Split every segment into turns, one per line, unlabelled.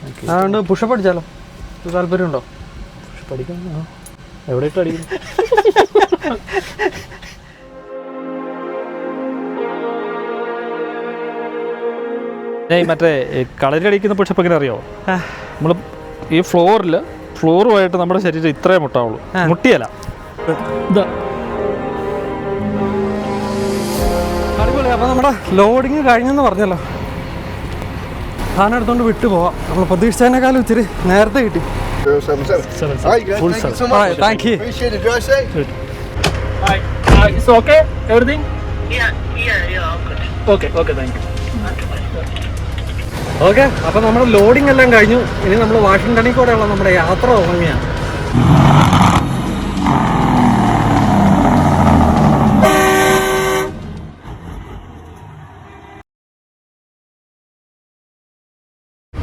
അതുകൊണ്ട് പുഷപ്പ് അടിച്ചാലോ? താല്പര്യമുണ്ടോ?
പുഷപ്പ് അടിക്കാൻ എവിടെ ഇട്ട് അടിക്കും? മറ്റേ കളരിയടിക്കുന്ന പുഷപ്പ് എങ്ങനെ അറിയാമോ? നമ്മൾ ഈ ഫ്ലോറുമായിട്ട് നമ്മുടെ ശരീരം ഇത്രേ മുട്ടാവുള്ളൂ, മുട്ടിയല്ല.
അടിപൊളി. അപ്പോൾ നമ്മുടെ ലോഡിങ് കഴിഞ്ഞെന്ന് പറഞ്ഞല്ലോ. സാധനം എടുത്തുകൊണ്ട് വിട്ടു പോവാം. നമ്മൾ പ്രതീക്ഷിച്ചതിനേക്കാളും ഇച്ചിരി നേരത്തെ കിട്ടി. Thank you. ഓക്കെ, അപ്പോൾ നമ്മുടെ ലോഡിംഗ് എല്ലാം കഴിഞ്ഞു. ഇനി നമ്മൾ വാഷിംഗ്ടണിൽ കൂടെയുള്ള നമ്മുടെ യാത്ര തുടങ്ങിയാണ്.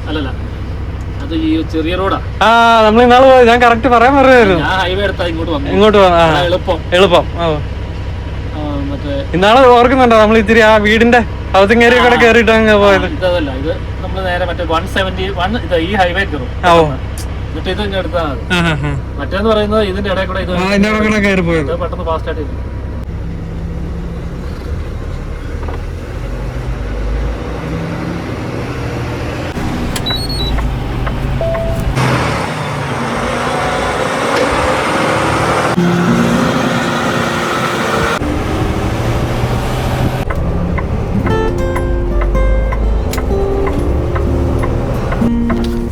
അല്ലല്ല, അത് ഈ ചെറിയ റോഡാ.
നമ്മൾ ഇന്നാള് പോയി. ഞാൻ കറക്റ്റ് പറയാൻ പറയുമായിരുന്നു.
ഹൈവേ എടുത്താ
ഇങ്ങോട്ട് പോകാം. എളുപ്പം. ഇന്നാള് ഓർക്കുന്നുണ്ടോ നമ്മൾ ഇത്തിരി ആ വീടിന്റെ ഹൗസിംഗ് ഏരിയ കൂടെ കയറിയിട്ട് അങ്ങ് പോയത്?
ഇതല്ല, ഇത് നമ്മൾ നേരെ മറ്റേ 171 ഈ ഹൈവേ കയറും. എന്നിട്ട് ഇത് ഇങ്ങനെ എടുത്താൽ മതി. മറ്റേന്ന് പറയുന്നത് ഇതിന്റെ ഇടയിൽ കൂടെ ഇത്
കയറി പോയത്.
പെട്ടെന്ന് ഫാസ്റ്റ് ആയിട്ട് ചെയ്തു.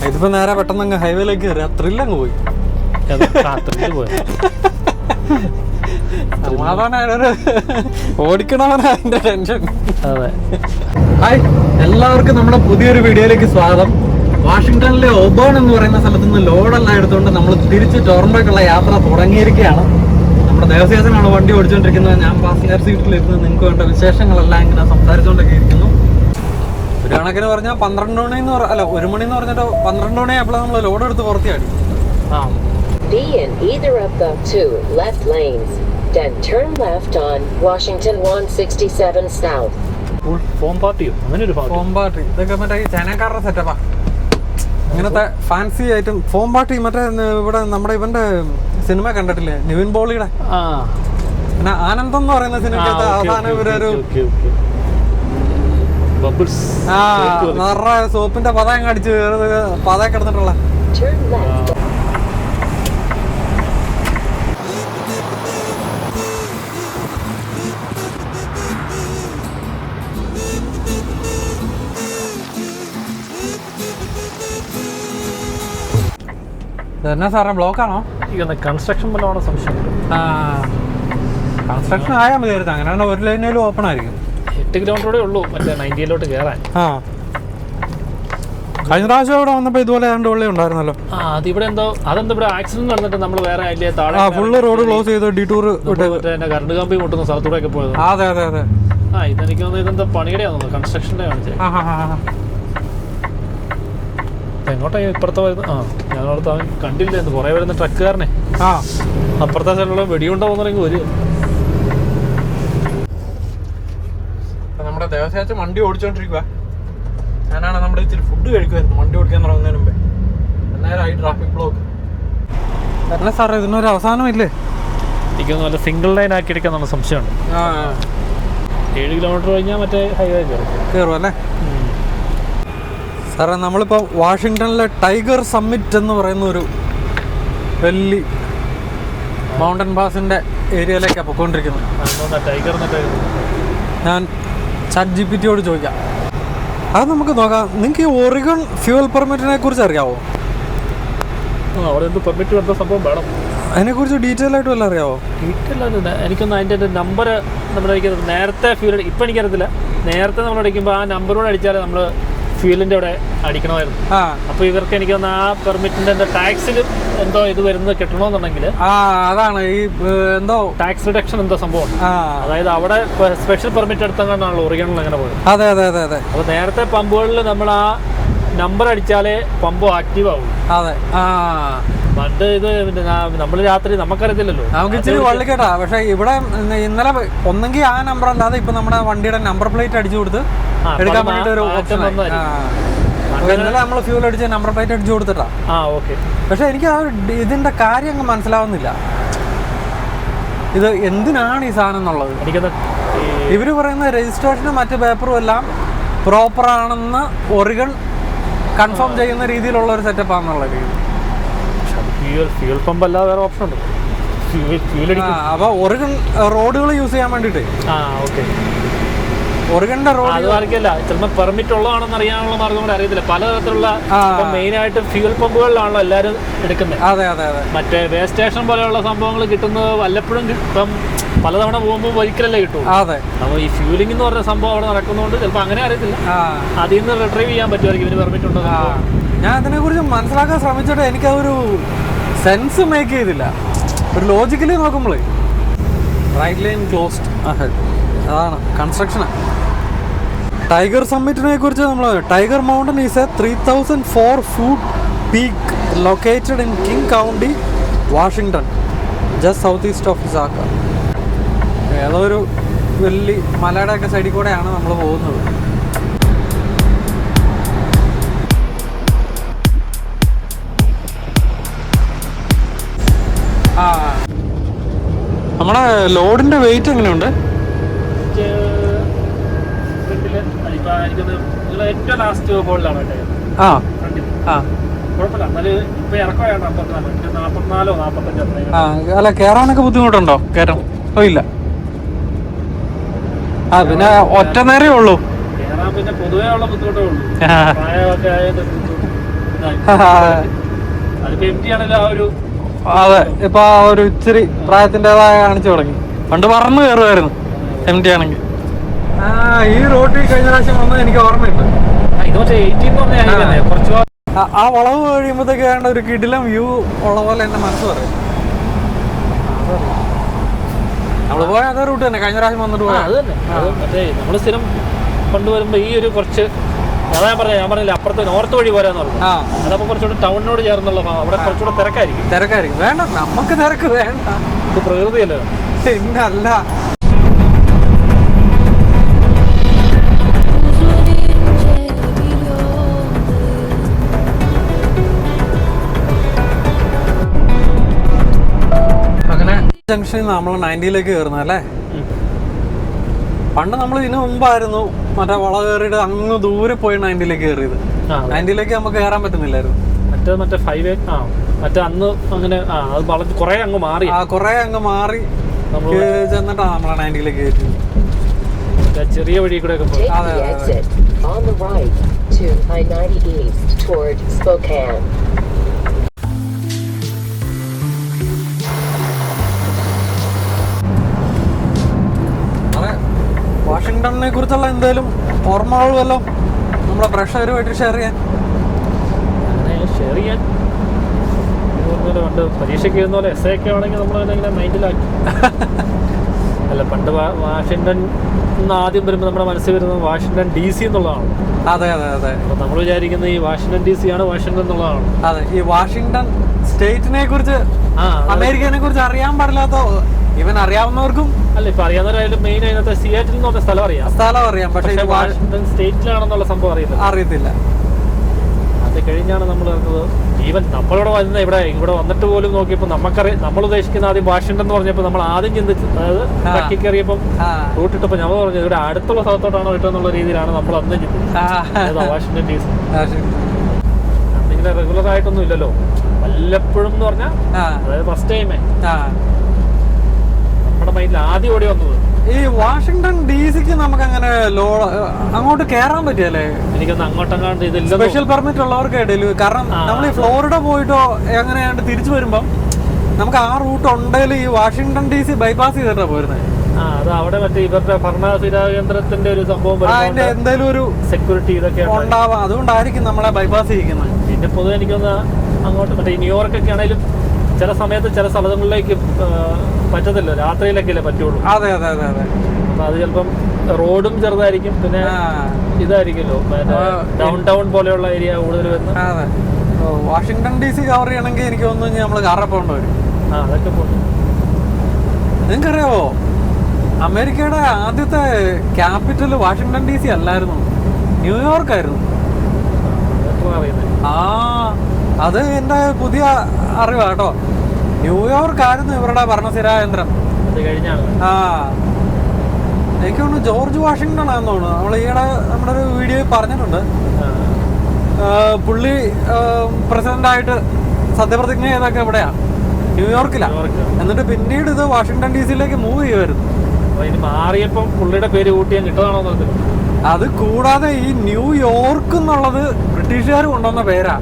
ഇതിപ്പോ നേരെ പെട്ടെന്ന് അങ്ങ് ഹൈവേയിലേക്ക് കയറി. ആ ത്രില്ലങ്ങ് പോയി. സമാധാനമായൊരു ഓടിക്കണവനാ അതിന്റെ ടെൻഷൻ.
അതെ.
ഹായ്, എല്ലാവർക്കും നമ്മുടെ പുതിയൊരു വീഡിയോയിലേക്ക് സ്വാഗതം. വാഷിംഗ്ടണിലെ ഒബേൺ എന്ന് പറയുന്ന സ്ഥലത്ത് നിന്ന് ലോഡെല്ലാം എടുത്തുകൊണ്ട് നമ്മൾ തിരിച്ച് ടൊറന്റോയ്ക്കുള്ള യാത്ര തുടങ്ങിയിരിക്കുകയാണ്. നമ്മുടെ ദേവസ്യാസനാണ് വണ്ടി ഓടിച്ചുകൊണ്ടിരിക്കുന്നത്. ഞാൻ പാസഞ്ചർ സീറ്റിലിരുന്ന് നിങ്ങൾക്ക് വേണ്ട വിശേഷങ്ങളെല്ലാം ഇങ്ങനെ സംസാരിച്ചുകൊണ്ടൊക്കെ ഇരിക്കുന്നു. ഒരു കണക്കിന് പറഞ്ഞാൽ 12 മണി അല്ല 1 മണി എന്ന് പറഞ്ഞിട്ട് 12 മണിയായപ്പോൾ നമ്മൾ ലോഡ് എടുത്ത് പുറത്തിയാടി.
Be in either of the two left lanes. Then turn left on Washington 167 South.
Form പാർട്ടിയോ അങ്ങനെ ഒരു
ഫോം പാർട്ടി ഇതൊക്കെ മറ്റേ ഈ ചൈനക്കാരുടെ സെറ്റപ്പാ. അങ്ങനത്തെ ഫാൻസി ഐറ്റം ഫോം പാർട്ടി. മറ്റേ ഇവിടെ നമ്മുടെ ഇവന്റെ സിനിമ കണ്ടിട്ടില്ലേ, നിവിൻ പോളിയുടെ പിന്നെ ആനന്ദം എന്ന് പറയുന്ന സിനിമയ്ക്കകത്ത് അവസാനം ഇവരൊരു നിറയെ സോപ്പിന്റെ പതയം കടിച്ച് പതയെ കിടന്നിട്ടുള്ള എന്നാ സാറേ ബ്ലോക്കാണോ?
കൺസ്ട്രക്ഷൻ പോലെയാണോ സംശയം?
കൺസ്ട്രക്ഷൻ ആയാൽ മതിയായിരുന്നു. അങ്ങനെയാണ് ഒരു ലൈനിലും ഓപ്പൺ ആയിരിക്കും.
8 കിലോമീറ്ററോടെ ഉള്ളൂ മറ്റേ 90 കയറാൻ.
കഴിഞ്ഞ പ്രാവശ്യം ഇവിടെ വന്നപ്പോ ഇതുപോലെ 2 വള്ളി ഉണ്ടായിരുന്നല്ലോ.
അതിവിടെ അതെന്തോ ഇവിടെ ആക്സിഡന്റ് നടന്നിട്ട് നമ്മൾ വേറെ അതിലെ താഴെ
ഫുള്ള് റോഡ് ക്ലോസ് ചെയ്ത് ഡിറ്റൂർ
കറണ്ട് കമ്പി മുട്ടുന്ന സ്ഥലത്തൂടെ ഒക്കെ പോയത്.
അതെ.
ഇതെനിക്ക് തോന്നുന്നു ഇതെന്താ പണിയുടെ തോന്നുന്നു, കൺസ്ട്രക്ഷന്റെ കാണിച്ചേ. എങ്ങോട്ടാ ഇപ്പുറത്തെ വരുന്നത്? ഞാനോർത്ത് അവൻ കണ്ടില്ല എന്ന് പുറകെ വരുന്ന ട്രക്കുകാരനെ. അപ്പുറത്തെ സൈഡിലുള്ള വെടിയുണ്ടാവുന്നെങ്കിൽ ഒരു
നമ്മുടെ ദേവസ്യാച്ചൻ വണ്ടി ഓടിച്ചോണ്ടിരിക്കുക. ഞാനാണ് നമ്മുടെ ഇച്ചിരി ഫുഡ് കഴിക്കുമായിരുന്നു വണ്ടി ഓടിക്കാൻ തുടങ്ങുന്നതിന് മുമ്പേ. നേരമായി ട്രാഫിക് ബ്ലോക്ക്. അല്ല സാറേ, ഇതിനൊരു അവസാനമില്ലേ?
എനിക്കൊന്നും നല്ല സിംഗിൾ ലൈൻ ആക്കി എടുക്കാന്നുള്ള സംശയമുണ്ട്. 7 കിലോമീറ്റർ കഴിഞ്ഞാൽ മറ്റേ ഹൈവേ
കയറും അല്ലേ? സാറേ, നമ്മളിപ്പോൾ വാഷിങ്ടണിലെ ടൈഗർ സമ്മിറ്റ് എന്ന് പറയുന്ന ഒരു വലിയ മൗണ്ടൻ പാസിൻ്റെ ഏരിയയിലേക്കാണ് പൊയ്ക്കൊണ്ടിരിക്കുന്നത്.
ടൈഗർ
ഞാൻ ChatGPT-യോട് ചോദിക്കാം. അത് നമുക്ക് നോക്കാം. നിങ്ങൾക്ക് ഈ ഒറിഗൺ ഫ്യൂവൽ പെർമിറ്റിനെ കുറിച്ച് അറിയാവോ?
അവിടെ എന്ത് പെർമിറ്റ് എന്താ സംഭവം വേണം?
അതിനെക്കുറിച്ച് ഡീറ്റെയിൽ ആയിട്ട് വല്ല അറിയാവോ?
ഡീറ്റെയിൽ ആയിട്ട് എനിക്കൊന്ന് അതിൻ്റെ നമ്പർ നമ്മളടിക്കുന്നത് നേരത്തെ ഫ്യൂൽ ഇപ്പം എനിക്കറിയത്തില്ല. നേരത്തെ നമ്മൾ അടിക്കുമ്പോൾ ആ നമ്പറോട് അടിച്ചാൽ നമ്മൾ ഫ്യൂലിൻ്റെ അവിടെ അടിക്കണമായിരുന്നു. അപ്പോൾ ഇവർക്ക് എനിക്ക് തോന്നുന്നു ആ പെർമിറ്റിൻ്റെ ടാക്സിൽ എന്തോ ഇത് വരുന്നത് കിട്ടണമെന്നുണ്ടെങ്കിൽ
അതാണ് ഈ എന്തോ
ടാക്സ് റിഡക്ഷൻ എന്തോ സംഭവം. അതായത് അവിടെ സ്പെഷ്യൽ പെർമിറ്റ് എടുത്തങ്ങാണ്ടാണല്ലോ ഒറിഗണിൽ അങ്ങനെ പോയത്.
അതെ.
അപ്പോൾ നേരത്തെ പമ്പുകളിൽ നമ്മൾ ആ നമ്പർ അടിച്ചാലേ പമ്പ് ആക്റ്റീവ് ആവും.
അതെ.
പണ്ട് ഇത് നമ്മൾ രാത്രി നമുക്കറിയത്തില്ലല്ലോ,
നമുക്ക് ഇച്ചിരി വള്ളിക്കേട്ടാ. പക്ഷെ ഇവിടെ ഇന്നലെ ഒന്നെങ്കിൽ ആ നമ്പർ അല്ലാതെ ഇപ്പൊ നമ്മുടെ വണ്ടിയുടെ നമ്പർ പ്ലേറ്റ് അടിച്ചു കൊടുത്ത് എടുക്കാൻ വേണ്ടിട്ട് ഒരു ഓപ്ഷൻ. ഇന്നലെ നമ്മൾ ഫ്യൂൽ അടിച്ച് നമ്പർ പ്ലേറ്റ് അടിച്ചു കൊടുത്തിട്ടാ.
ഓക്കെ.
പക്ഷെ എനിക്ക് ആ ഇതിന്റെ കാര്യം അങ്ങ് മനസ്സിലാവുന്നില്ല. ഇത് എന്തിനാണ് ഈ സാധനം എന്നുള്ളത്. ഇവര് പറയുന്ന രജിസ്ട്രേഷനും മറ്റു പേപ്പറും എല്ലാം പ്രോപ്പർ ആണെന്ന് ഒറിഗൺ കൺഫേം ചെയ്യുന്ന രീതിയിലുള്ള ഒരു സെറ്റപ്പ് ആണെന്നുള്ള രീതി.
ഫ്യൂൽ പമ്പ് അല്ലാതെ വേറെ ഓപ്ഷൻ ഉണ്ട്.
അപ്പൊ ഒറിഗൺ റോഡുകൾ യൂസ് ചെയ്യാൻ വേണ്ടിട്ട് ഒറിഗണിന്റെ റോഡ്
അറിയില്ല. ചിലപ്പോൾ പെർമിറ്റ് ഉള്ളതാണെന്ന് അറിയാനുള്ള മാർഗം കൂടെ അറിയത്തില്ല. പലതരത്തിലുള്ള മെയിൻ ആയിട്ട് ഫ്യൂൽ പമ്പുകളിലാണല്ലോ എല്ലാവരും എടുക്കുന്നത്.
അതെ അതെ അതെ.
മറ്റേ വേസ്റ്റ് സ്റ്റേഷൻ പോലെയുള്ള സംഭവങ്ങൾ കിട്ടുന്നത് വല്ലപ്പോഴും ഇപ്പം പലതവണ പോകുമ്പോൾ ഒരിക്കലല്ലേ കിട്ടും.
അതെ.
അപ്പോൾ ഈ ഫ്യൂലിംഗ് എന്ന് പറഞ്ഞ സംഭവം അവിടെ നടക്കുന്നതുകൊണ്ട് ചിലപ്പോൾ അങ്ങനെ അറിയത്തില്ല. അതിൽ നിന്ന് റിട്രീവ് ചെയ്യാൻ പറ്റുമായിരിക്കും ഇവര് പെർമിറ്റ് ഉണ്ടോ.
ഞാൻ അതിനെ കുറിച്ച് മനസ്സിലാക്കാൻ ശ്രമിച്ചിട്ട് എനിക്ക് അതൊരു സെൻസ് മേക്ക് ചെയ്തില്ല. ഒരു ലോജിക്കലി നോക്കുമ്പോഴേ റൈറ്റ് ലൈൻ ക്ലോസ്ഡ് അതാണ് കൺസ്ട്രക്ഷന്. ടൈഗർ സമ്മിറ്റിനെ കുറിച്ച് നമ്മൾ tiger mountain is a 3004 foot peak located in King County, Washington, just south east of Issaquah. ഏതോ ഒരു വലിയ മലയുടെ ഒക്കെ സൈഡിൽ കൂടെയാണ് നമ്മൾ പോകുന്നത്. നമ്മുടെ ലോഡിന്റെ വെയിറ്റ് എങ്ങനെയുണ്ട്?
ഏറ്റവും ലാസ്റ്റ് ഹോളിലാണ്
അല്ല കേറാനൊക്കെ ബുദ്ധിമുട്ടുണ്ടോ? കേറാൻ ഇല്ല.
പിന്നെ ഒറ്റ നേരേ ഉള്ളൂ കേറാൻ. പിന്നെ പൊതുവേ ഉള്ള ബുദ്ധിമുട്ടേ ഉള്ളൂ. പ്രായമൊക്കെ ആയത് അതിപ്പോ എം ടി ആണല്ലോ ആ ഒരു.
അതെ, ഇപ്പൊ ആ ഒരു ഇച്ചിരി പ്രായത്തിൻ്റെതായ കാണിച്ചു തുടങ്ങി. പണ്ട് പറന്ന് കയറുമായിരുന്നു എം ടി ആണെങ്കിൽ. ഈ റോഡിൽ കഴിഞ്ഞ പ്രാവശ്യം വന്നത് എനിക്ക് ഓർമ്മയുണ്ട്. ആ വളവ് കഴിയുമ്പോഴത്തേക്ക് വേണ്ട ഒരു കിടിലം വ്യൂ ഉള്ള പോലെ എന്റെ മനസ്സ് പറയും. നമ്മള് പോയ അതേ റൂട്ട് തന്നെ കഴിഞ്ഞ പ്രാവശ്യം വന്നിട്ട് പോയാൽ.
അത് തന്നെ നമ്മള് സ്ഥിരം കൊണ്ടുവരുമ്പോ ഈ ഒരു കുറച്ച് അതാ ഞാൻ പറഞ്ഞില്ല അപ്പുറത്ത് നോർത്ത് വഴി പോരാന്ന് പറഞ്ഞു. അതപ്പോ കുറച്ചുകൂടെ ടൗണിനോട് ചേർന്നുള്ള അവിടെ കുറച്ചുകൂടെ തിരക്കായിരിക്കും.
വേണ്ട, നമുക്ക് തിരക്ക് വേണ്ട.
ഇത് പ്രകൃതിയല്ലോ.
പിന്നല്ല. അങ്ങനെ ജംഗ്ഷനിൽ നമ്മൾ 90ലേക്ക് കയറുന്നല്ലേ. പണ്ട് നമ്മൾ ഇതിനു മുമ്പായിരുന്നു മറ്റേ വള കയറിയിട്ട് അങ്ങ് ദൂരെ പോയി 90ലേക്ക് കയറിയത്. 90ലേക്ക് നമുക്ക് കയറാൻ പറ്റുന്നില്ലായിരുന്നു.
മറ്റേ 5 മറ്റേ അന്ന് അങ്ങനെ അത് കുറെ അങ്ങ് മാറി
ചെന്നിട്ടാണ് നമ്മളെ 90ലേക്ക് കയറ്റിയത്.
ചെറിയ വഴി കൂടെ ഒക്കെ പോയി.
വാഷിംഗ്ടണിനെ കുറിച്ചുള്ള എന്തെങ്കിലും ഓർമ്മകൾ വല്ലോ നമ്മളെ പ്രേക്ഷകരുമായിട്ട് ഷെയർ ചെയ്യാൻ
പണ്ട് പരീക്ഷയ്ക്ക് എഴുതുന്ന പോലെ എസ് ഒക്കെ ആണെങ്കിൽ നമ്മളതിനെ മൈൻഡിലാക്കി. അല്ല പണ്ട് വാഷിംഗ്ടൺ ആദ്യം വരുമ്പോൾ നമ്മുടെ മനസ്സിൽ വരുന്നത് വാഷിംഗ്ടൺ DC എന്നുള്ളതാണ്.
അതെ അതെ അതെ.
അപ്പൊ നമ്മൾ വിചാരിക്കുന്നത് ഈ വാഷിംഗ്ടൺ DC ആണ് വാഷിംഗ്ടൺ എന്നുള്ളതാണ്.
അതെ, ഈ വാഷിംഗ്ടൺ സ്റ്റേറ്റിനെ കുറിച്ച് അമേരിക്കനെ കുറിച്ച് അറിയാൻ പാടില്ലാത്ത ഇവൻ അറിയാവുന്നവർക്കും
അല്ല ഇപ്പൊ അറിയാവുന്നവരായാലും മെയിൻ അതിനകത്ത് സിയാറ്റിൽ എന്ന് പറഞ്ഞ സ്ഥലം അറിയാം. പക്ഷേ വാഷിംഗ്ടൺ സ്റ്റേറ്റിലാണെന്നുള്ള സംഭവം അറിയത്തില്ല. അത് കഴിഞ്ഞാണ് നമ്മൾ അറിഞ്ഞത്. ഈവൻ നമ്മളിവിടെ വരുന്ന ഇവിടെ വന്നിട്ട് പോലും നോക്കിയപ്പോൾ നമ്മൾ ഉദ്ദേശിക്കുന്ന ആദ്യം വാഷിംഗ്ടൺ എന്ന് പറഞ്ഞപ്പോൾ നമ്മൾ ആദ്യം ചിന്തിച്ചു, അതായത് ട്രക്കിൽ കയറിയപ്പോൾ റൂട്ടിട്ടപ്പോൾ നമ്മൾ പറഞ്ഞത് ഇവിടെ അടുത്തുള്ള സ്ഥലത്തോട്ടാണോ കിട്ടുന്നുള്ള രീതിയിലാണ് നമ്മൾ അന്ന് ചിന്തിച്ചത്. വാഷിംഗ്ടൺ DC അന്നിങ്ങനെ റെഗുലർ ആയിട്ടൊന്നും ഇല്ലല്ലോ, വല്ലപ്പോഴും എന്ന് പറഞ്ഞാൽ അതായത് ഫസ്റ്റ് ടൈമേ നമ്മുടെ മൈൻഡിൽ ആദ്യം ഓടി വന്നത്.
ഈ വാഷിംഗ്ടൺ DCക്ക് നമുക്ക് അങ്ങനെ അങ്ങോട്ട് കയറാൻ പറ്റിയല്ലേ?
എനിക്കൊന്ന് അങ്ങോട്ടങ്ങാണ്ട് ഇതില്ല.
സ്പെഷ്യൽ പെർമിറ്റ് ഉള്ളവർക്ക് ഇടയില്. കാരണം നമ്മൾ ഈ ഫ്ലോറിഡ പോയിട്ടോ എങ്ങനെയാണ്ട് തിരിച്ചു വരുമ്പം നമുക്ക് ആ റൂട്ട് ഉണ്ടെങ്കിൽ ഈ വാഷിംഗ്ടൺ DC ബൈപ്പാസ് ചെയ്തിട്ടാ പോരുന്നത്.
അത് അവിടെ മറ്റേ ഇവരുടെ ഭരണസ്ഥിരാ കേന്ദ്രത്തിന്റെ ഒരു സംഭവം
എന്തെങ്കിലും ഒരു
സെക്യൂരിറ്റി ഇതൊക്കെ
ഉണ്ടാവാം. അതുകൊണ്ടായിരിക്കും നമ്മളെ ബൈപ്പാസ് ചെയ്യിക്കുന്നത്.
പിന്നെ പൊതുവെ എനിക്കൊന്ന് അങ്ങോട്ട് മറ്റേ ന്യൂയോർക്കൊക്കെ ആണെങ്കിലും ചില സമയത്ത് ചില സ്ഥലങ്ങളിലേക്ക് പറ്റത്തില്ല, രാത്രിയിലൊക്കെ അല്ലേ പറ്റുള്ളൂ.
അതെ അതെ അതെ അതെ.
അപ്പൊ അത് ചിലപ്പം റോഡും ചെറുതായിരിക്കും, പിന്നെ ഇതായിരിക്കുമല്ലോ ഡൗൺ ടൗൺ പോലെയുള്ള ഏരിയ കൂടുതൽ വരുന്നത്.
അതെ, വാഷിംഗ്ടൺ DC കവർ ചെയ്യണമെങ്കിൽ എനിക്ക് തോന്നുന്നു നമ്മൾ കാറിൽ പോകേണ്ടി വരും.
അതൊക്കെ പോകും.
നിങ്ങൾക്കറിയാവോ അമേരിക്കയുടെ ആദ്യത്തെ ക്യാപിറ്റൽ വാഷിംഗ്ടൺ DC അല്ലായിരുന്നു, ന്യൂയോർക്ക് ആയിരുന്നു.
മാത്രമാണ് അറിയുന്നത്.
അത് എന്റെ പുതിയ അറിവാ കേട്ടോ. ന്യൂയോർക്ക് ആയിരുന്നു ഇവരുടെ ഭരണസിരാ കേന്ദ്രം.
അത് കഴിഞ്ഞാണ്
എനിക്ക് തോന്നുന്നു ജോർജ് വാഷിങ്ടൺ ആണെന്ന് തോന്നുന്നു. നമ്മൾ ഈയിടെ നമ്മുടെ ഒരു വീഡിയോയിൽ പറഞ്ഞിട്ടുണ്ട്. പുള്ളി പ്രസിഡന്റായിട്ട് സത്യപ്രതിജ്ഞ ചെയ്തൊക്കെ എവിടെയാണ്? ന്യൂയോർക്കിലാണ്. എന്നിട്ട് പിന്നീട് ഇത് വാഷിങ്ടൺ DC-യിലേക്ക് മൂവ് ചെയ്യുമായിരുന്നു.
മാറിയപ്പം പുള്ളിയുടെ പേര് കൂട്ടിയാൽ കിട്ടുകയാണോ നോക്കുന്നത്.
അത് കൂടാതെ ഈ ന്യൂയോർക്ക് എന്നുള്ളത് ബ്രിട്ടീഷുകാർ കൊണ്ടുവന്ന പേരാ.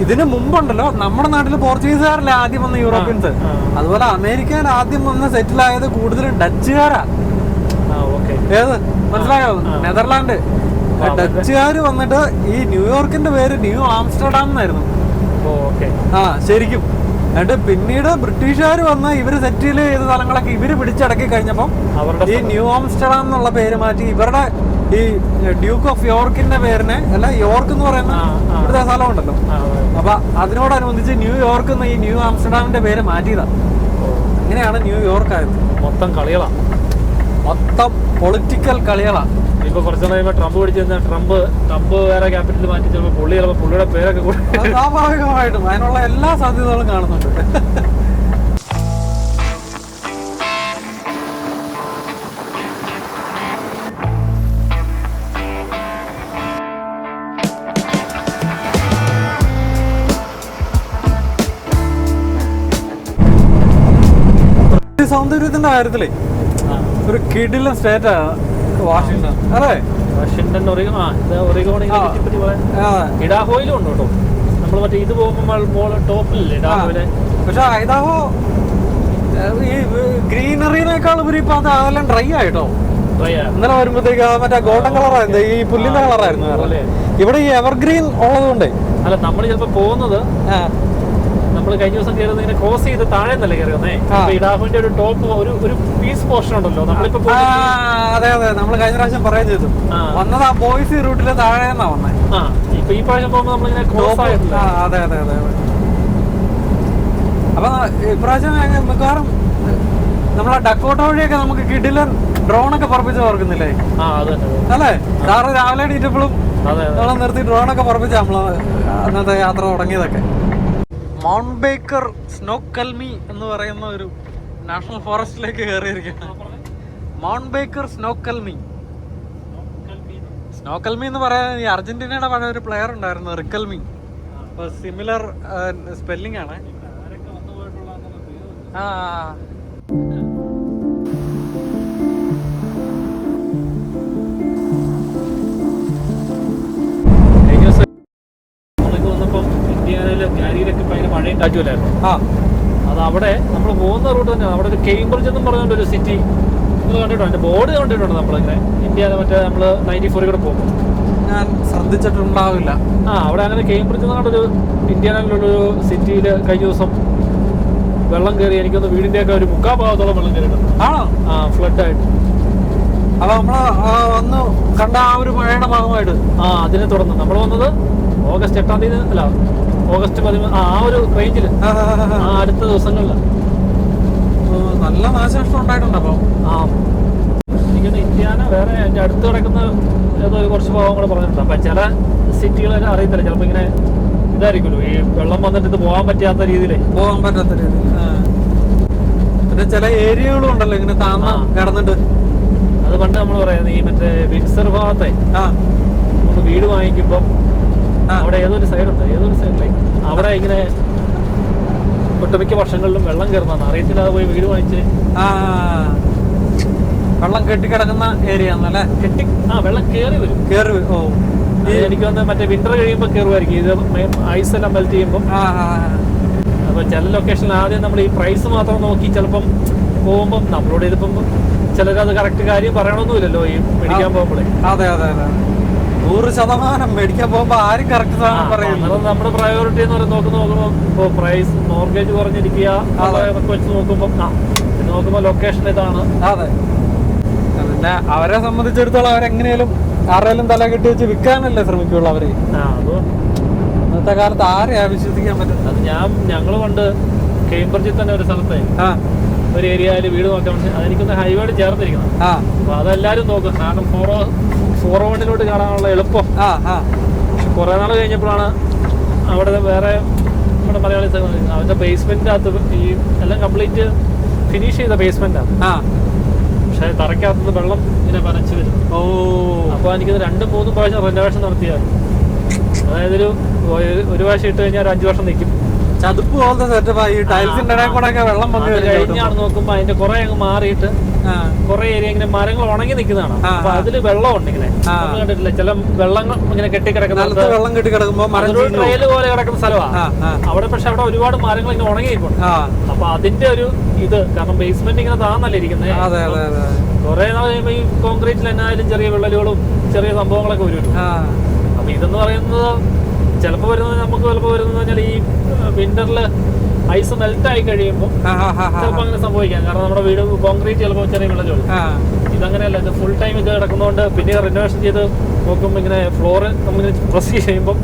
ഇതിന് മുമ്പുണ്ടല്ലോ നമ്മുടെ നാട്ടിൽ പോർച്ചുഗീസുകാരല്ലേ ആദ്യം വന്ന യൂറോപ്യൻസ്. അതുപോലെ അമേരിക്കയിൽ ആദ്യം വന്ന് സെറ്റിൽ ആയത് കൂടുതലും ഡച്ചുകാരാ. ഏത് മനസ്സിലായോ? നെതർലാൻഡ്. ഡച്ചുകാര് വന്നിട്ട് ഈ ന്യൂയോർക്കിന്റെ പേര് ന്യൂ ആംസ്റ്റർഡാം എന്നായിരുന്നു. ശരിക്കും. എന്നിട്ട് പിന്നീട് ബ്രിട്ടീഷുകാർ വന്ന് ഇവര് സെറ്റിൽ ചെയ്ത സ്ഥലങ്ങളൊക്കെ ഇവര് പിടിച്ചടക്കി കഴിഞ്ഞപ്പം ഈ ന്യൂ ആംസ്റ്റർഡാം എന്നുള്ള പേര് മാറ്റി ഇവരുടെ ഈ ഡ്യൂക്ക് ഓഫ് യോർക്കിന്റെ പേരിനെ അല്ല യോർക്ക് എന്ന് പറയുന്ന ഇവിടുത്തെ സ്ഥലം ഉണ്ടല്ലോ, അപ്പൊ അതിനോടനുബന്ധിച്ച് ന്യൂയോർക്ക് എന്ന ഈ ന്യൂ ആംസ്റ്റർഡാമിന്റെ പേര് മാറ്റിയതാ. അങ്ങനെയാണ് ന്യൂയോർക്ക് ആയത്.
മൊത്തം കളികളാ,
മൊത്തം പൊളിറ്റിക്കൽ കളികളാ.
ഇപ്പൊ കുറച്ചു കഴിയുമ്പോൾ ട്രംപ് പിടിച്ചു കഴിഞ്ഞാൽ ട്രംപ് വേറെ ക്യാപിറ്റൽ മാറ്റി ചിലപ്പോൾ പുള്ളിയുടെ പേരൊക്കെ കൂടി
സ്വാഭാവികമായിട്ടും അതിനുള്ള എല്ലാ സാധ്യതകളും കാണുന്നുണ്ട്. സൗന്ദര്യത്തിന്റെ കാര്യത്തിലേ ഒരു കിടിലൻ സ്റ്റേറ്റാ വാഷിങ്ടൺ. അല്ലേ?
വാഷിങ്ടൺ, ഇഡാഹോയിലും ഉണ്ട് കേട്ടോ. നമ്മൾ മറ്റേ ഇത് പോകുമ്പോൾ ടോപ്പിലല്ലേ ഇഡാഹോയിലെ. പക്ഷെ
ഐഡാഹോ ഈ ഗ്രീനറിനേക്കാൾ ഉപരി ഇപ്പൊ അതെല്ലാം ഡ്രൈ ആയിട്ടോ. ഇന്നലെ വരുമ്പോഴത്തേക്ക് മറ്റേ ഗോൾഡൻ കളറായിരുന്നു, ഈ പുല്ലിന്റെ കളറായിരുന്നു. ഇവിടെ ഈ എവർഗ്രീൻ ഉള്ളതുകൊണ്ടേ.
അല്ല, നമ്മൾ ചിലപ്പോ പോകുന്നത് നമ്മൾ കഴിഞ്ഞ ദിവസം കയറുന്നത് ഇങ്ങനെ ക്രോസ് ചെയ്ത് താഴെ നിന്നല്ലേ കയറുന്നേ. ഇഡാഹോന്റെ ഒരു ടോപ്പ് ഒരു പീസ് പോർഷൻ ഉണ്ടല്ലോ നമ്മളിപ്പോ.
അതെ അതെ, നമ്മൾ കഴിഞ്ഞ പ്രാവശ്യം പറയാൻ ചെയ്തു വന്നത് ആ ബോയ്സ് റൂട്ടില് താഴെ നിന്നാ വന്നേ.
ഇപ്പൊ ഈ പ്രാവശ്യം പോകുമ്പോ നമ്മളിങ്ങനെ ക്രോസ് ആയിട്ടില്ല.
അതെ അതെ അതെ. അപ്പൊ ഇപ്രാവശ്യം മിക്കവാറും നമ്മളെ ഡക്കോട്ട വഴിയൊക്കെ നമുക്ക് കിടിലൻ ഡ്രോണൊക്കെ പറപ്പിച്ച് പറക്കുന്നില്ലേ? അല്ലേ? സാറ് രാവിലെ എണീറ്റപ്പോഴും നമ്മളെ നിർത്തി ഡ്രോണൊക്കെ പറപ്പിച്ച നമ്മള് അന്നത്തെ യാത്ര തുടങ്ങിയതൊക്കെ. മൗണ്ട് ബേക്കർ സ്നോക്കൽമി എന്ന് പറയുന്ന ഒരു നാഷണൽ ഫോറസ്റ്റിലേക്ക് കയറിയിരിക്കുകയാണ്. മൗണ്ട് ബേക്കർ സ്നോക്കൽമി എന്ന് പറയാൻ ഈ അർജന്റീനയുടെ പഴയ ഒരു പ്ലെയർ ഉണ്ടായിരുന്നു, റിക്കൽമി. സിമിലർ സ്പെല്ലിംഗ് ആണ്.
ഗാരിയിലൊക്കെ ഭയങ്കര മഴയും കാറ്റുമല്ലായിരുന്നു. അത് അവിടെ നമ്മൾ പോകുന്ന റൂട്ട് തന്നെയാണ്. അവിടെ ഒരു കേംബ്രിഡ്ജ് എന്നും പറഞ്ഞുകൊണ്ട് ഒരു സിറ്റി നിങ്ങൾ കണ്ടിട്ടുണ്ട്, അതിന്റെ ബോർഡ് കണ്ടിട്ടുണ്ട്. നമ്മളിങ്ങനെ ഇന്ത്യയിലെ മറ്റേ നമ്മൾ 94 കൂടെ പോകുമ്പോൾ
ഞാൻ ശ്രദ്ധിച്ചിട്ടുണ്ടാവില്ല.
അവിടെ അങ്ങനെ കേംബ്രിഡ്ജ് എന്ന് പറഞ്ഞൊരു ഇന്ത്യയിലുള്ളൊരു സിറ്റിയിൽ കഴിഞ്ഞ ദിവസം വെള്ളം കയറി. എനിക്കൊന്ന് വീടിന്റെ ഒക്കെ ഒരു 3/4 ഭാഗത്തോളം വെള്ളം കയറിയിട്ടുണ്ട്.
ആണോ?
ഫ്ലഡ് ആയിട്ട്.
അപ്പൊ നമ്മള് വന്ന് കണ്ട ആ ഒരു മഴയുടെ ഭാഗമായിട്ട്
അതിനെ തുടർന്ന് നമ്മൾ വന്നത് ഓഗസ്റ്റ് 8-ാം തീയതി അല്ല ഓഗസ്റ്റ് 13 ആ ഒരു റേഞ്ചിൽ അടുത്ത ദിവസങ്ങളിൽ
നല്ല നാശനഷ്ടം ഉണ്ടായിട്ടുണ്ട്. അപ്പൊ
എനിക്കൊന്ന് ഇന്ത്യാന വേറെ എൻ്റെ അടുത്ത് കിടക്കുന്ന ഏതോ കുറച്ച് ഭാഗം കൂടെ പറഞ്ഞിട്ടുണ്ട്. അപ്പൊ ചില സിറ്റികളൊക്കെ അറിയത്തില്ല, ചിലപ്പോ ഇങ്ങനെ ഇതായിരിക്കുമല്ലോ ഈ വെള്ളം വന്നിട്ട് ഇത് പോകാൻ പറ്റാത്ത രീതിയിൽ
പിന്നെ ചില ഏരിയകളും ഉണ്ടല്ലോ ഇങ്ങനെ താന്ന് കിടന്നിട്ട്.
അത് പണ്ട് നമ്മൾ പറയുന്നത് ഈ മറ്റേ വിൻസർ ഭാഗത്തെ ഒന്ന് വീട് വാങ്ങിക്കുമ്പോ അവിടെ ഏതൊരു സൈഡിലേക്ക് അവിടെ ഇങ്ങനെ ഒട്ടുമിക്ക വർഷങ്ങളിലും വെള്ളം കയറുന്നതാണ്. അറിയത്തില്ലാതെ പോയി വീട് വാങ്ങിച്ച്
വെള്ളം കെട്ടിക്കിടക്കുന്ന ഏരിയ ആണല്ലേ?
വെള്ളം കയറി വരും. എനിക്ക് വന്ന് മറ്റേ വിന്റർ കഴിയുമ്പോൾ കയറുമായിരിക്കും. ഇത് ഐസ് എല്ലാം മെൽറ്റ് ചെയ്യുമ്പോൾ. അപ്പൊ ചില ലൊക്കേഷനിൽ ആദ്യം നമ്മൾ ഈ പ്രൈസ് മാത്രം നോക്കി ചിലപ്പം പോകുമ്പോൾ നമ്മളോട് ഇതിപ്പം ചിലരത് കറക്റ്റ് കാര്യം പറയണമെന്നില്ലല്ലോ ഈ മേടിക്കാൻ പോകുമ്പോഴേ.
അതെ അതെ അതെ, 100% മേടിക്കാൻ പോകുമ്പോ ആരും കറക്റ്റ് സാധനം പറയുന്നത്.
നമ്മുടെ പ്രയോറിറ്റി എന്ന് പറയുന്നത് നോക്കുമ്പോ ഇപ്പൊ പ്രൈസ് മോർഗേജ് കുറഞ്ഞിരിക്കുക വെച്ച് നോക്കുമ്പോ ലൊക്കേഷൻ ഇതാണ്.
അതെ, പിന്നെ അവരെ സംബന്ധിച്ചിടത്തോളം അവരെങ്ങനെയാലും ആരെങ്കിലും തല കെട്ടി വെച്ച് വിൽക്കാനല്ലേ ശ്രമിക്കുള്ളൂ അവര്. ഇന്നത്തെ കാലത്ത് ആരെയാ വിശ്വസിക്കാൻ പറ്റും? അത്
ഞങ്ങള് പണ്ട് കേംബ്രിഡ്ജിൽ തന്നെ ഒരു സ്ഥലത്തെ ഒരു ഏരിയയിൽ വീട് നോക്കാൻ വേണ്ടി അതെനിക്കൊന്ന് ഹൈവേഡ് ചേർന്നിരിക്കണം. അപ്പൊ അതെല്ലാരും നോക്കും, കാരണം 401 കാണാനുള്ള എളുപ്പം. കുറേ നാൾ കഴിഞ്ഞപ്പോഴാണ് അവിടെ വേറെ നമ്മുടെ മലയാളി അവൻ്റെ ബേസ്മെൻറ്റിൻ്റെ അകത്ത് ഈ എല്ലാം കംപ്ലീറ്റ് ഫിനിഷ് ചെയ്ത ബേസ്മെൻറ്റാണ്. പക്ഷേ തറയ്ക്കകത്തുനിന്ന് വെള്ളം ഇങ്ങനെ പനച്ച് വരും. അപ്പോൾ എനിക്കത് 2-3 പ്രാവശ്യം റെനോവേഷൻ നടത്തിയായിരുന്നു. അതായത് ഒരു പ്രാവശ്യം ഇട്ട് കഴിഞ്ഞാൽ ഒരു 5 വർഷം നിൽക്കും.
ചതുപ്പ് പോലത്തെ സെറ്റപ്പായി ടൈൽസിന്റെ ഇടയിൽ കൂടെ ഒക്കെ വെള്ളം വന്നു
കഴിഞ്ഞാണ് നോക്കുമ്പോൾ അതിന്റെ കുറെ അങ്ങ് മാറിയിട്ട് കുറെ ഏരിയ ഇങ്ങനെ മരങ്ങൾ ഉണങ്ങി നിൽക്കുന്നതാണ്. അപ്പൊ അതില് വെള്ളമുണ്ട് ഇങ്ങനെ കണ്ടിട്ടില്ല, ചില വെള്ളം ഇങ്ങനെ കെട്ടിക്കിടക്കുന്ന
വെള്ളം കെട്ടിക്കിടക്കുമ്പോ
ട്രെയില് പോലെ കിടക്കുന്ന സ്ഥലമാണ് അവിടെ. പക്ഷെ അവിടെ ഒരുപാട് മരങ്ങൾ ഇങ്ങനെ ഉണങ്ങിയിരിക്കുന്നു. അപ്പൊ അതിന്റെ ഒരു ഇത് കാരണം ബേസ്മെന്റ് ഇങ്ങനെ താന്നല്ല ഇരിക്കുന്നത്. കുറെ നാൾ കഴിയുമ്പോ ഈ കോൺക്രീറ്റിൽ എന്നായാലും ചെറിയ വിള്ളലുകളും ചെറിയ സംഭവങ്ങളൊക്കെ വരും. അപ്പൊ ഇതെന്ന് പറയുന്നത് ചിലപ്പോൾ വരുന്നത് നമുക്ക് ചിലപ്പോൾ വരുന്നത് പറഞ്ഞാൽ ഈ വിന്ററിൽ ഐസ് മെൽറ്റ് ആയി കഴിയുമ്പോൾ ചിലപ്പോൾ അങ്ങനെ സംഭവിക്കാം. കാരണം നമ്മുടെ വീട് കോൺക്രീറ്റ് ചിലപ്പോൾ ചെറിയ വിള്ളലുകൾ. ഇതങ്ങനെയല്ല, ഇത് ഫുൾ ടൈം ഇത് കിടക്കുന്നതുകൊണ്ട് പിന്നെ റിനോവേഷൻ ചെയ്ത് നോക്കുമ്പോൾ ഇങ്ങനെ ഫ്ലോറ് നമ്മളിങ്ങനെ പ്രസ് ചെയ്യുമ്പോൾ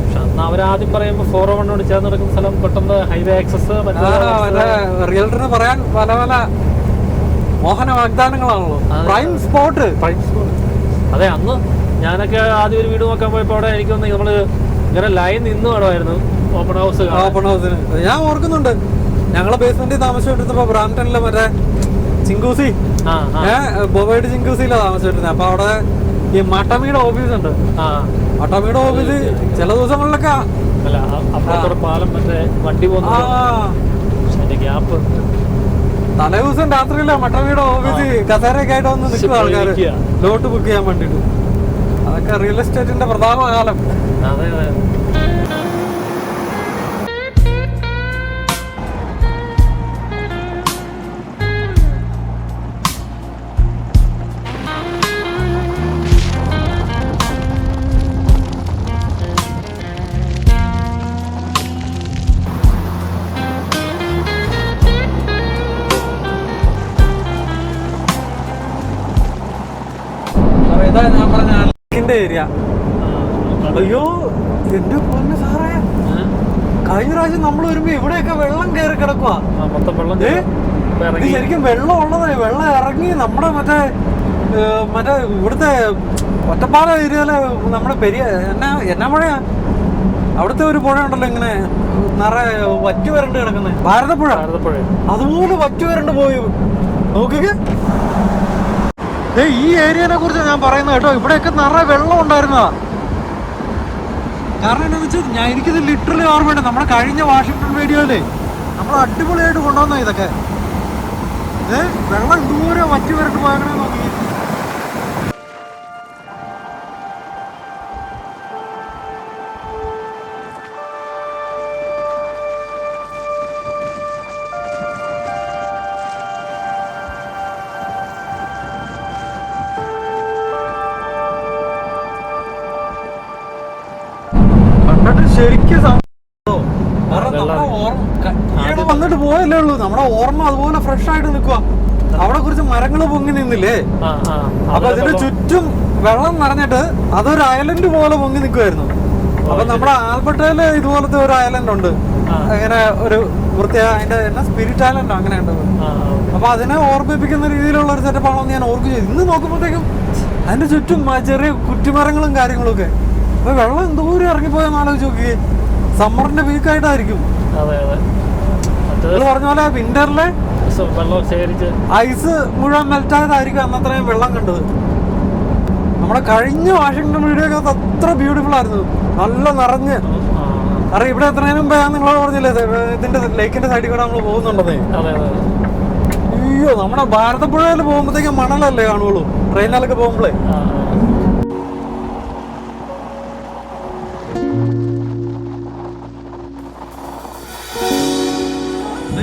പക്ഷെ അന്ന് അവരാദ്യം പറയുമ്പോൾ 401 ചേർന്ന് നടക്കുന്ന സ്ഥലം പെട്ടെന്ന് ഹൈവേ ആക്സസ്
റിയൽറ്ററിന് പറയാൻ പല പല മോഹന വാഗ്ദാനങ്ങളാണല്ലോ. Prime spot.
അതെ, അന്ന് ഞാനൊക്കെ ആദ്യം ഒരു വീട് നോക്കാൻ പോയപ്പോൾ അവിടെ എനിക്ക് തോന്നി നമ്മള് ഇങ്ങനെ ലൈൻ നിന്ന് വേണമായിരുന്നു ഓപ്പൺ ഹൗസിന്.
ഞാൻ ഓർക്കുന്നുണ്ട്, ഞങ്ങളെ ബേസ്മെന്റിൽ താമസിച്ചോണ്ടിരുന്നപ്പോ ബ്രാംപ്ടണിലെ മറ്റേ ചിങ്കൂസി ബോബേഡ് ചിങ്കൂസിയിലാണ് താമസിച്ചിരുന്നത്. അപ്പൊ അവിടെ ഈ മട്ടമിയുടെ ഓഫീസ് ഉണ്ട്. മട്ടമിയുടെ ഓഫീസ് ചില ദിവസങ്ങളിലൊക്കെ
പാലം മറ്റേ വണ്ടി പോകുന്ന ഗ്യാപ്പ്
തലേ ദിവസം രാത്രിയില്ല മട്ടമിയുടെ ഓഫീസ് കസേരയൊക്കെ ആയിട്ട് വന്ന് നിൽക്കുന്ന ആൾക്കാര് ലോട്ട് ബുക്ക് ചെയ്യാൻ വേണ്ടിട്ട്. അതൊക്കെ റിയൽ എസ്റ്റേറ്റിന്റെ പ്രധാന കാലം. ഇതാ ഞാൻ പറഞ്ഞ ഏരിയ. അയ്യോ എന്റെ പൊന്ന് സാറേ, കഴിഞ്ഞ പ്രാവശ്യം നമ്മൾ വരുമ്പോ ഇവിടെയൊക്കെ വെള്ളം കയറി കിടക്കുക. ശരിക്കും വെള്ളം ഉള്ളതേ, വെള്ളം ഇറങ്ങി നമ്മുടെ മറ്റേ ഇവിടുത്തെ ഒറ്റപ്പാല ഏരിയയില് നമ്മുടെ എന്നാ പുഴയാ അവിടുത്തെ ഒരു പുഴ ഉണ്ടല്ലോ ഇങ്ങനെ നിറയെ വറ്റു വരണ്ട് കിടക്കുന്നത്, ഭാരതപ്പുഴ. അതുപോലെ വറ്റു വരണ്ട് പോയി നോക്കിക്കേ. ഈ ഏരിയനെ കുറിച്ച് ഞാൻ പറയുന്നത് കേട്ടോ. ഇവിടെയൊക്കെ നിറയെ വെള്ളം ഉണ്ടായിരുന്നതാ. കാരണം എന്താണെന്ന് വെച്ചാൽ എനിക്കിത് ലിറ്ററലി ഓർമ്മയുണ്ട്. നമ്മുടെ കഴിഞ്ഞ വാഷിംഗ്ടൺ വീഡിയോയിലേ നമ്മൾ അടിപൊളിയായിട്ട് കൊണ്ടുവന്ന ഇതൊക്കെ. വെള്ളം ദൂരെ വറ്റി വരട്ട് പോയങ്ങനെ നോക്കി. ശരിക്കും വന്നിട്ട് പോയല്ലേ ഉള്ളൂ. നമ്മുടെ ഓർമ്മ അതുപോലെ ഫ്രഷ് ആയിട്ട് നിൽക്കുക. അവിടെ കുറച്ച് മരങ്ങൾ പൊങ്ങി നിന്നില്ലേ, അപ്പൊ അതിന്റെ ചുറ്റും വെള്ളം നിറഞ്ഞിട്ട് അതൊരു ഐലൻഡ് പോലെ പൊങ്ങി നിൽക്കുമായിരുന്നു. അപ്പൊ നമ്മുടെ ആൽബർട്ടയില് ഇതുപോലത്തെ ഒരു ഐലൻഡ് ഉണ്ട്, അങ്ങനെ ഒരു പ്രത്യേക അതിന്റെ എന്നാ സ്പിരിറ്റ് ഐലൻഡോ അങ്ങനെ ഉണ്ട്. അപ്പൊ അതിനെ ഓർമ്മിപ്പിക്കുന്ന രീതിയിലുള്ള ഒരു സെറ്റപ്പ് ആണോ ഞാൻ ഓർക്കുകയും ഇന്ന് നോക്കുമ്പോഴത്തേക്കും അതിന്റെ ചുറ്റും ചെറിയ കുറ്റിമരങ്ങളും കാര്യങ്ങളും ഒക്കെ. അപ്പൊ വെള്ളം എന്തോരം ഇറങ്ങിപ്പോയെന്ന് ആലോചിച്ച് നോക്കിയേ. സമ്മറിന്റെ വീക്കായിട്ടായിരിക്കും. പറഞ്ഞ പോലെ വിന്ററിലെ ഐസ് മുഴുവൻ മെൽറ്റായതായിരിക്കും അന്നത്രയും വെള്ളം കണ്ടത്. നമ്മുടെ കഴിഞ്ഞ വാഷിംഗ്ടൺ വീഡിയോ ഒക്കെ അത്ര ബ്യൂട്ടിഫുൾ ആയിരുന്നു, നല്ല നിറഞ്ഞ്. കാരണം ഇവിടെ എത്രയും മുമ്പ് ഞാൻ നിങ്ങളോട് പറഞ്ഞില്ലേ ഇതിന്റെ ലേക്കിന്റെ സൈഡിൽ കൂടെ നമ്മൾ പോകുന്നുണ്ടെന്നേ. അയ്യോ, നമ്മുടെ ഭാരതപ്പുഴയിൽ പോകുമ്പോഴത്തേക്കും മണലല്ലേ കാണുള്ളൂ ട്രെയിനിലൊക്കെ പോകുമ്പോഴേ.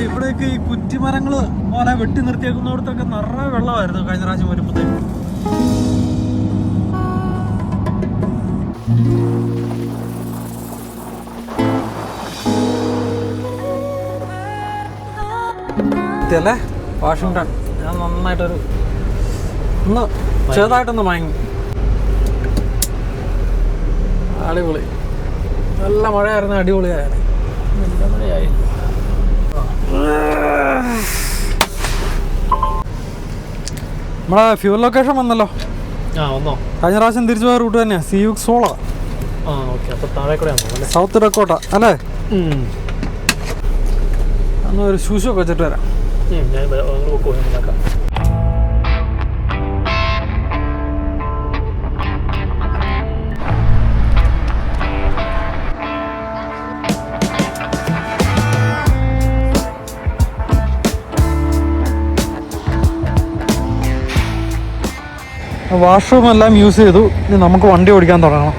ഇവിടെയൊക്കെ ഈ കുറ്റിമരങ്ങള് പോലെ വെട്ടി നിർത്തിയേക്കുന്നിടത്തൊക്കെ നിറയെ വെള്ളമായിരുന്നു കഴിഞ്ഞ പ്രാവശ്യം വരുമ്പോഴത്തേക്കും. അല്ലേ വാഷിംഗ്ടൺ. ഞാൻ നന്നായിട്ടൊരു ചെറുതായിട്ടൊന്ന് മയങ്ങി. അടിപൊളി, നല്ല മഴയായിരുന്നു, അടിപൊളിയായിരുന്നു. നല്ല മഴയായി. നമ്മളെ ഫ്യൂൽ ലൊക്കേഷൻ വന്നല്ലോ.
ആ ഒന്നോ
കഴിഞ്ഞ പ്രാവശ്യം തിരിച്ചു പോയ റൂട്ട് തന്നെയാണ് സിയുക്സോള.
ആ ഓക്കെ, അപ്പോൾ താഴെ കൂടെ ആണോ?
സൗത്ത് ഡക്കോട്ട അല്ലേ? അന്ന് ഒരു ശൂശൊക്കെ വെച്ചിട്ട് വരാം.
ഞാൻ നോക്കാം.
വാഷ്റൂം എല്ലാം യൂസ് ചെയ്തു. ഇനി നമുക്ക് വണ്ടി ഓടിക്കാൻ തുടങ്ങണം.